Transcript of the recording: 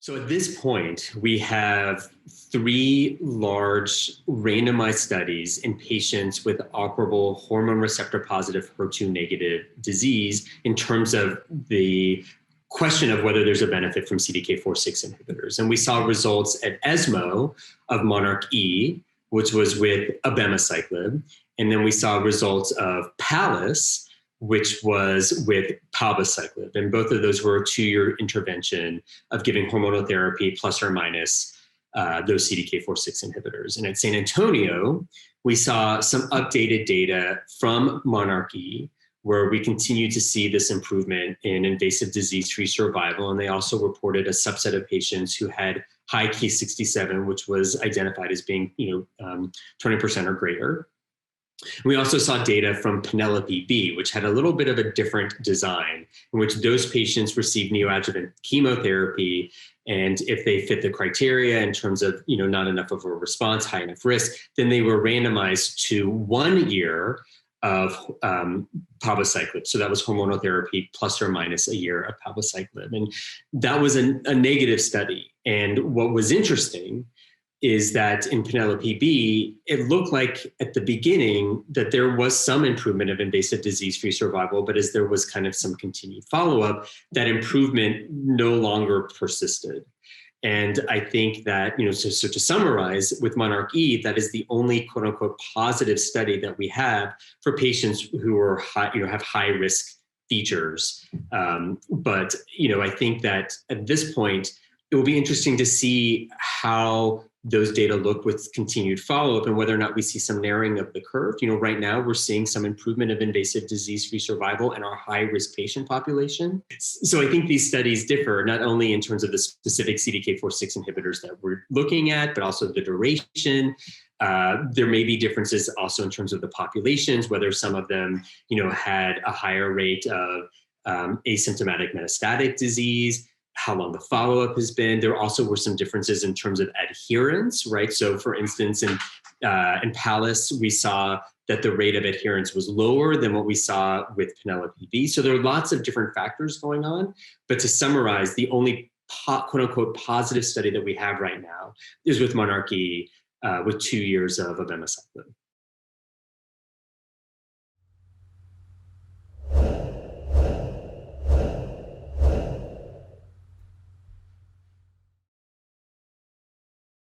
So at this point, we have three large randomized studies in patients with operable hormone receptor positive HER2 negative disease in terms of the question of whether there's a benefit from CDK4/6 inhibitors. And we saw results at ESMO of Monarch E, which was with abemaciclib. And then we saw results of PALLAS, which was with palbociclib. And both of those were a 2-year intervention of giving hormonal therapy plus or minus those CDK4/6 inhibitors. And at San Antonio, we saw some updated data from Monarch E, where we continue to see this improvement in invasive disease-free survival. And they also reported a subset of patients who had high Ki67, which was identified as being 20% or greater. We also saw data from Penelope-B, which had a little bit of a different design, in which those patients received neoadjuvant chemotherapy. And if they fit the criteria in terms of not enough of a response, high enough risk, then they were randomized to 1 year of palbociclib. So that was hormonal therapy plus or minus a year of palbociclib. And that was a negative study. And what was interesting is that in Penelope-B, it looked like at the beginning that there was some improvement of invasive disease-free survival, but as there was kind of some continued follow-up, that improvement no longer persisted. And I think that, so to summarize, with Monarch E, that is the only quote unquote positive study that we have for patients who are high, have high risk features. But I think that at this point, it will be interesting to see how those data look with continued follow-up and whether or not we see some narrowing of the curve. Right now we're seeing some improvement of invasive disease-free survival in our high-risk patient population. So I think these studies differ not only in terms of the specific CDK4/6 inhibitors that we're looking at, but also the duration. There may be differences also in terms of the populations, whether some of them, had a higher rate of asymptomatic metastatic disease, how long the follow-up has been. There also were some differences in terms of adherence, right? So for instance, in PALLAS, we saw that the rate of adherence was lower than what we saw with Penelope-B. So there are lots of different factors going on. But to summarize, the only quote unquote positive study that we have right now is with Monarch E with 2 years of abemaciclib.